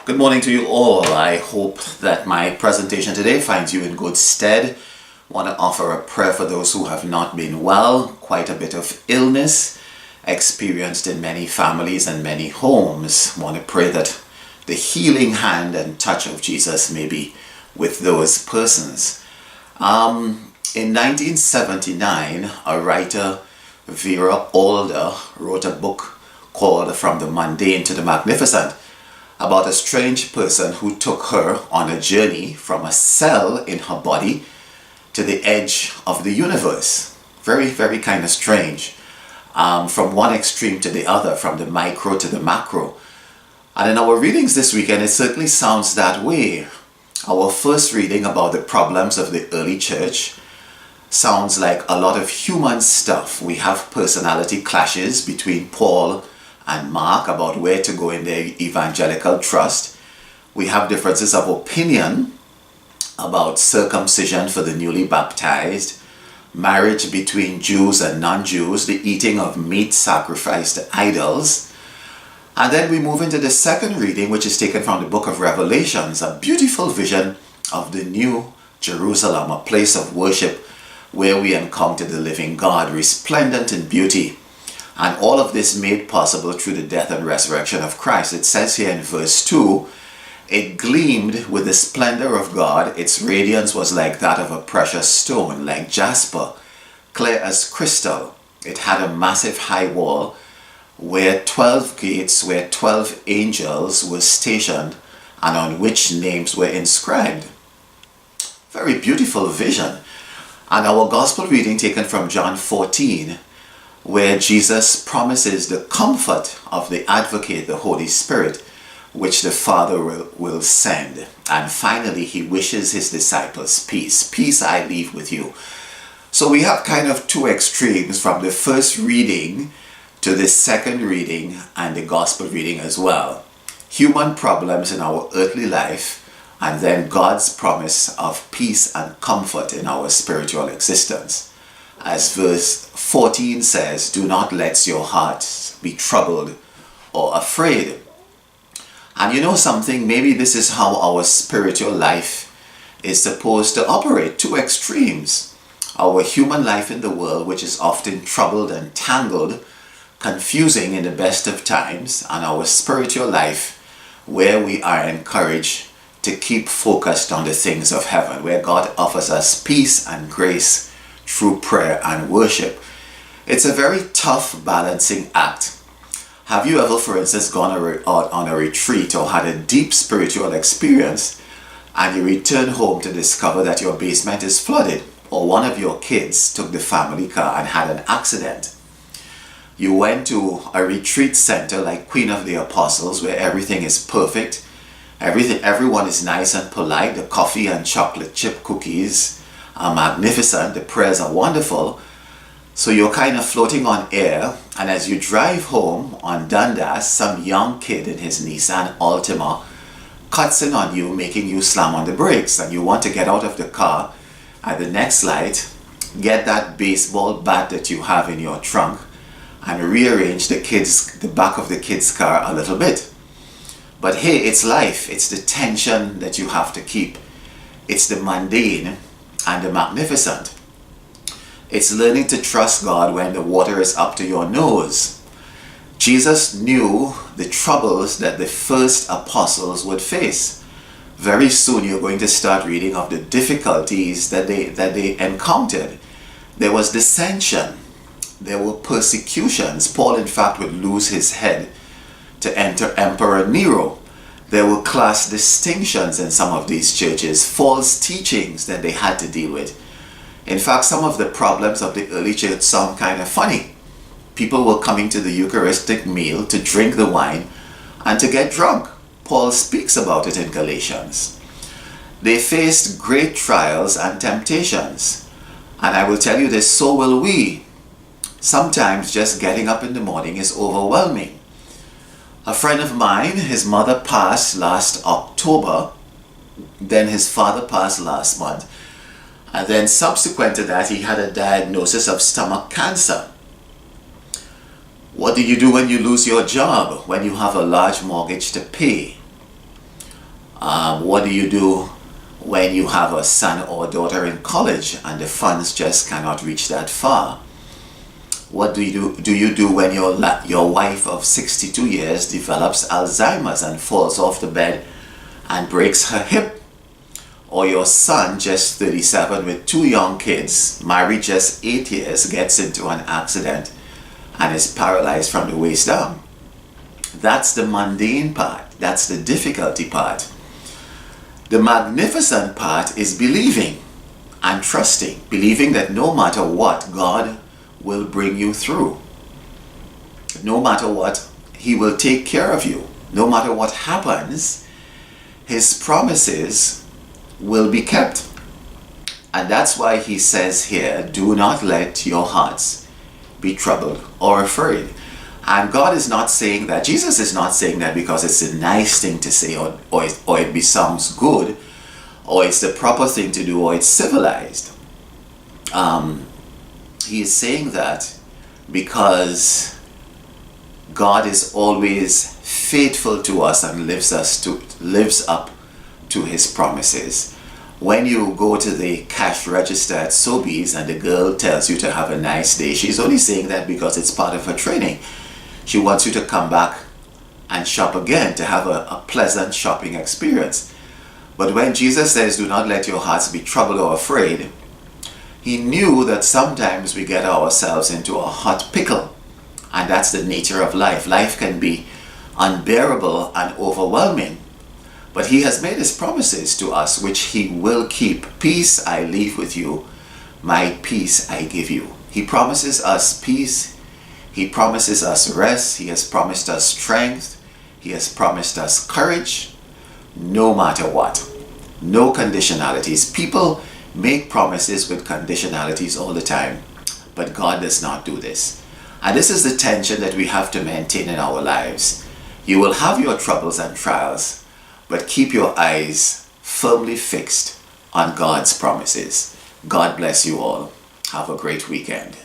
Good morning to you all. I hope that my presentation today finds you in good stead. Want to offer a prayer for those who have not been well. Quite a bit of illness experienced in many families and many homes. Want to pray that the healing hand and touch of Jesus may be with those persons. In 1979, a writer, Vera Alder, wrote a book called From the Mundane to the Magnificent, about a strange person who took her on a journey from a cell in her body to the edge of the universe. Very, very kind of strange. From one extreme to the other, from the micro to the macro. And in our readings this weekend, it certainly sounds that way. Our first reading about the problems of the early church sounds like a lot of human stuff. We have personality clashes between Paul and Mark about where to go in their evangelical trust. We have differences of opinion about circumcision for the newly baptized, marriage between Jews and non-Jews, the eating of meat sacrificed to idols. And then we move into the second reading, which is taken from the book of Revelations, a beautiful vision of the new Jerusalem, a place of worship where we encounter the living God, resplendent in beauty. And all of this made possible through the death and resurrection of Christ. It says here in verse 2, it gleamed with the splendor of God. Its radiance was like that of a precious stone, like jasper, clear as crystal. It had a massive high wall where 12 gates, where 12 angels were stationed, and on which names were inscribed. Very beautiful vision. And our gospel reading taken from John 14, where Jesus promises the comfort of the advocate, the Holy Spirit, which the Father will send. And finally, he wishes his disciples peace. Peace I leave with you. So we have kind of two extremes from the first reading to the second reading and the gospel reading as well. Human problems in our earthly life, and then God's promise of peace and comfort in our spiritual existence. As verse 14 says, do not let your hearts be troubled or afraid. And you know something, maybe this is how our spiritual life is supposed to operate, two extremes. Our human life in the world, which is often troubled and tangled, confusing in the best of times, and our spiritual life, where we are encouraged to keep focused on the things of heaven, where God offers us peace and grace through prayer and worship. It's a very tough balancing act. Have you ever, for instance, gone out on a retreat or had a deep spiritual experience and you return home to discover that your basement is flooded, or one of your kids took the family car and had an accident? You went to a retreat center like Queen of the Apostles where everything is perfect, everyone is nice and polite, the coffee and chocolate chip cookies are magnificent, the prayers are wonderful. So you're kind of floating on air, and as you drive home on Dundas, some young kid in his Nissan Altima cuts in on you, making you slam on the brakes, and you want to get out of the car at the next light, get that baseball bat that you have in your trunk and rearrange the back of the kid's car a little bit. But hey, it's life. It's the tension that you have to keep. It's the mundane and the magnificent. It's learning to trust God when the water is up to your nose. Jesus knew the troubles that the first apostles would face. Very soon you're going to start reading of the difficulties that they encountered. There was dissension. There were persecutions. Paul, in fact, would lose his head to enter Emperor Nero. There were class distinctions in some of these churches, false teachings that they had to deal with. In fact, some of the problems of the early church sound kind of funny. People were coming to the Eucharistic meal to drink the wine and to get drunk. Paul speaks about it in Galatians. They faced great trials and temptations. And I will tell you this, so will we. Sometimes just getting up in the morning is overwhelming. A friend of mine, his mother passed last October, then his father passed last month, and then subsequent to that he had a diagnosis of stomach cancer. What do you do when you lose your job, when you have a large mortgage to pay? What do you do when you have a son or daughter in college and the funds just cannot reach that far? What do you do when your wife of 62 years develops Alzheimer's and falls off the bed and breaks her hip? Or your son, just 37 with 2 young kids, married just 8 years, gets into an accident and is paralyzed from the waist down? That's the mundane part. That's the difficulty part. The magnificent part is believing and trusting. Believing that no matter what, God will bring you through. No matter what, He will take care of you. No matter what happens, His promises will be kept. And that's why He says here, do not let your hearts be troubled or afraid. And God is not saying that, Jesus is not saying that because it's a nice thing to say, or it sounds good, or it's the proper thing to do, or it's civilized. He is saying that because God is always faithful to us and lives up to His promises. When you go to the cash register at Sobeys and the girl tells you to have a nice day, she's only saying that because it's part of her training. She wants you to come back and shop again, to have a pleasant shopping experience. But when Jesus says, do not let your hearts be troubled or afraid, He knew that sometimes we get ourselves into a hot pickle. And that's the nature of life. Life can be unbearable and overwhelming. But He has made His promises to us, which He will keep. Peace I leave with you, my peace I give you. He promises us peace. He promises us rest. He has promised us strength. He has promised us courage, no matter what. No conditionalities. People make promises with conditionalities all the time, but God does not do this. And this is the tension that we have to maintain in our lives. You will have your troubles and trials, but keep your eyes firmly fixed on God's promises. God bless you all. Have a great weekend.